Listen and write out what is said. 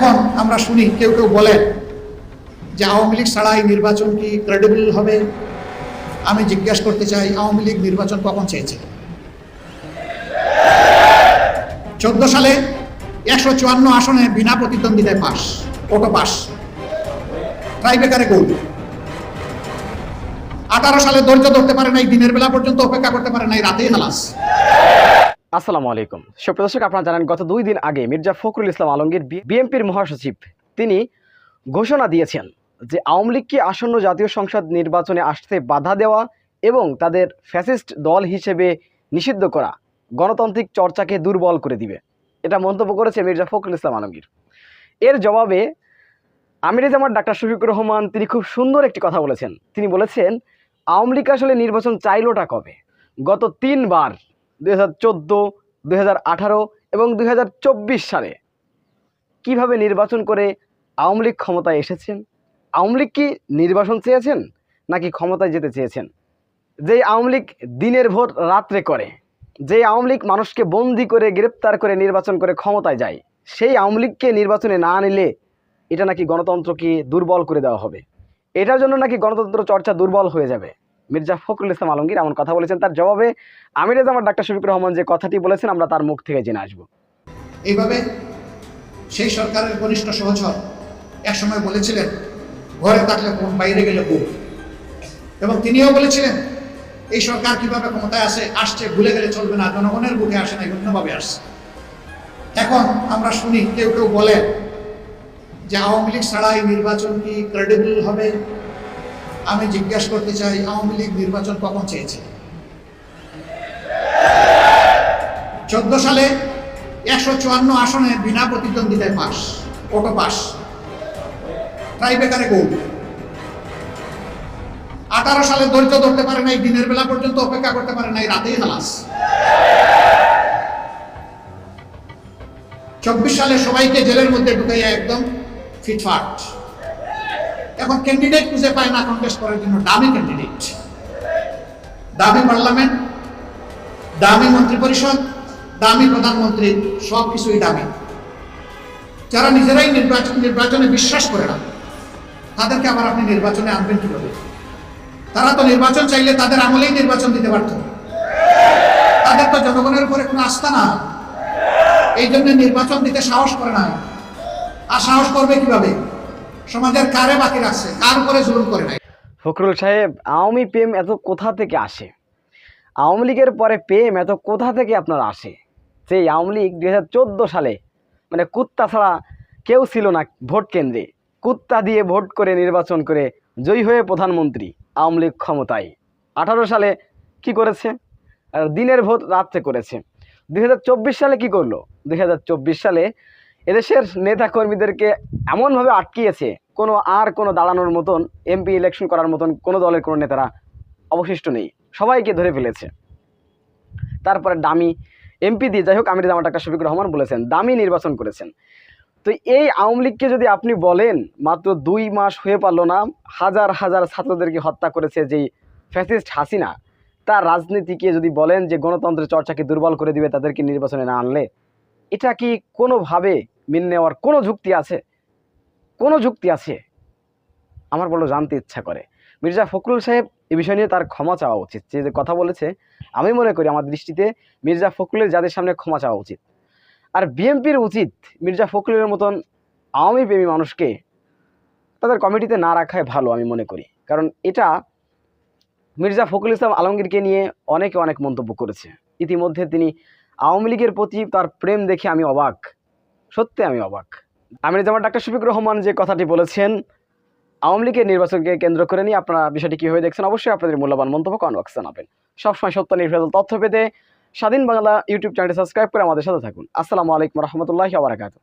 এখন আমরা শুনি কেউ কেউ বলেন যে আওয়ামী লীগ ছাড়া এই নির্বাচন কি ক্রেডিবল হবে। আমি জিজ্ঞেস করতে চাই, আওয়ামী লীগ নির্বাচন কখন চেয়েছে? 14 সালে 154 আসনে বিনা প্রতিদ্বন্দ্বিতায় পাস, ওটো পাস, ট্রাইবেকারে গোল। 18 সালে ধৈর্য ধরতে পারে নাই, দিনের বেলা পর্যন্ত অপেক্ষা করতে পারে নাই, রাতেই হালাস। আসসালামু আলাইকুম সুপ্রিয় দর্শক, আপনারা জানেন গত 2 দিন আগে মির্জা ফখরুল ইসলাম আলমগীর বিএনপির মহাসচিব তিনি ঘোষণা দিয়েছেন যে আওয়ামী লীগকে আসন্ন জাতীয় সংসদ নির্বাচনে আসতে বাধা দেওয়া এবং তাদের ফ্যাসিস্ট দল হিসেবে নিষিদ্ধ করা গণতান্ত্রিক চর্চাকে দুর্বল করে দিবে। এটা মন্তব্য করেছে মির্জা ফখরুল ইসলাম আলমগীর। এর জবাবে আমিরে-জামাত ডাক্তার শফিকুর রহমান তিনি খুব সুন্দর একটি কথা বলেছেন। তিনি বলেছেন আওয়ামী লীগ আসলে নির্বাচন চাইলোটা কবে? গত 3 বার 2014, 2018 এবং 2024 সালে কিভাবে নির্বাচন করে আওয়ামী লীগ ক্ষমতায় এসেছেন? আওয়ামী লীগ কি নির্বাচন চেয়েছেন নাকি ক্ষমতায় যেতে চেয়েছেন? যেই আওয়ামী লীগ দিনের ভোট রাত্রে করে, যেই আওয়ামী লীগ মানুষকে বন্দি করে গ্রেপ্তার করে নির্বাচন করে ক্ষমতায় যায়, সেই আওয়ামী লীগকে নির্বাচনে না নিলে এটা নাকি গণতন্ত্রকে দুর্বল করে দেওয়া হবে, এটার জন্য নাকি গণতন্ত্র চর্চা দুর্বল হয়ে যাবে। মির্জা ফখরুল ইসলাম আলমগীর এমন কথা বলেছেন। তার জবাবে আমিরে-জামাত ডাক্তার শফিকুর রহমান যে কথাটি বলেছেন আমরা তার মুখ থেকে জেনে আসবো। এইভাবে সেই সরকারের ঘনিষ্ঠ সহচর একসময় বলেছিলেন ঘরে থাকলে বোন, বাইরে গেলে বউ। এবং তিনিও বলেছিলেন এই সরকার কিভাবে ক্ষমতায় আসছে ভুলে গেলে চলবে না, জনগণের বুকে আসে না, অন্যভাবে আসছে। এখন আমরা শুনি কেউ কেউ বলেন যে আওয়ামী লীগ ছাড়া এই নির্বাচন কি ক্রেডিবল হবে। আমি জিজ্ঞেস করতে চাই, আওয়ামী লীগ নির্বাচন কখন চেয়েছে? 14 সালে 154 আসনে বিনা প্রতিদ্বন্দ্বিতায় পাস, ওটো পাস, ট্রাইবেকারে গোল। 18 সালে ধৈর্য ধরতে পারে নাই, দিনের বেলা পর্যন্ত অপেক্ষা করতে পারে নাই, রাতেই হালাস। 24 সালে সবাইকে জেলের মধ্যে ঢুকাইয়া একদম ফিটফাট। এখন ক্যান্ডিডেট খুঁজে পায় না কন্টেস্ট করার জন্য, দামি ক্যান্ডিডেট, দামি পার্লামেন্ট, দামি মন্ত্রী পরিষদ, দামি প্রধানমন্ত্রী, সব কিছুই দামি। যারা নিজেরাই নির্বাচনে বিশ্বাস করে না তাদেরকে আবার আপনি নির্বাচনে আনবেন কিভাবে? তারা তো নির্বাচন চাইলে তাদের আমলেই নির্বাচন দিতে পারত। তাদের তো জনগণের উপরে কোনো আস্থা না, এই জন্য নির্বাচন দিতে সাহস করে না। আর সাহস করবে কিভাবে? সমাজের কারে বাকি রাখছে, কার উপরে জুলুম করে নাই। ফখরুল সাহেব, আওয়ামী প্রেম এত কোথা থেকে আসে? আওয়ামী লীগের পরে প্রেম এত কোথা থেকে আপনার আসে? সেই আওয়ামী লীগ 2014 সালে মানে কুত্তা ছাড়া কেউ ছিল না ভোট কেন্দ্রে, কুত্তা দিয়ে ভোট করে নির্বাচন করে জয়ী হয়ে প্রধানমন্ত্রী আওয়ামী লীগ ক্ষমতায়। 18 সালে কি করেছে? আর দিনের ভোট রাত্রে করেছে। 2024 সালে কি করলো? 2024 সালে এদেশের নেতা কর্মীদেরকে এমনভাবে আটকিয়েছে কোনো দাঁড়ানোর মতন, এমপি ইলেকশন করার মতন কোনো দলের কোনো নেতারা অবশিষ্ট নেই, সবাইকে ধরে ফেলেছে। তারপরে দামি এমপি দিয়ে, যাই হোক, আমিরে-জামাত ডাক্তার শফিকুর রহমান বলেছেন দামি নির্বাচন করেছেন। তো এই আওয়ামী লীগকে যদি আপনি বলেন মাত্র 2 মাস হয়ে পারলো না হাজার হাজার ছাত্রদেরকে হত্যা করেছে যেই ফ্যাসিস্ট হাসিনা, তার রাজনীতিকে যদি বলেন যে গণতন্ত্রের চর্চাকে দুর্বল করে দিবে তাদেরকে নির্বাচনে না আনলে, এটা কি কোনোভাবে মেনে নেওয়ার কোনো যুক্তি আছে? কোনো যুক্তি আছে? আমার বড় জানতে ইচ্ছা করে। মির্জা ফখরুল সাহেব এ বিষয় নিয়ে তার ক্ষমা চাওয়া উচিত। যে কথা বলেছে, আমি মনে করি আমার দৃষ্টিতে মির্জা ফখরুলের যাদের সামনে ক্ষমা চাওয়া উচিত। আর বিএনপির উচিত মির্জা ফখরুলের মতন আওয়ামী প্রেমী মানুষকে তাদের কমিটিতে না রাখাই ভালো আমি মনে করি। কারণ এটা মির্জা ফখরুল ইসলাম আলমগীরকে নিয়ে অনেকে অনেক মন্তব্য করেছে। ইতিমধ্যে তিনি আওয়ামী লীগের প্রতি তার প্রেম দেখে আমি অবাক, সত্যি আমি অবাক। আমিরে-জামাত ডাক্তার শফিকুর রহমান যে কথাটি বলেছেন আওয়ামী লীগের নির্বাচনকে কেন্দ্র করে নিয়ে, আপনারা বিষয়টি কীভাবে দেখছেন অবশ্যই আপনাদের মূল্যবান মন্তব্য কমেন্ট বক্সে জানাবেন। সবসময় সত্য নির্ভেজাল তথ্য পেতে স্বাধীন বাংলা ইউটিউব চ্যানেলটি সাবস্ক্রাইব করে আমাদের সাথে থাকুন। আসসালামু আলাইকুম রহমতুল্লাহি ওয়া বারাকাতুহু।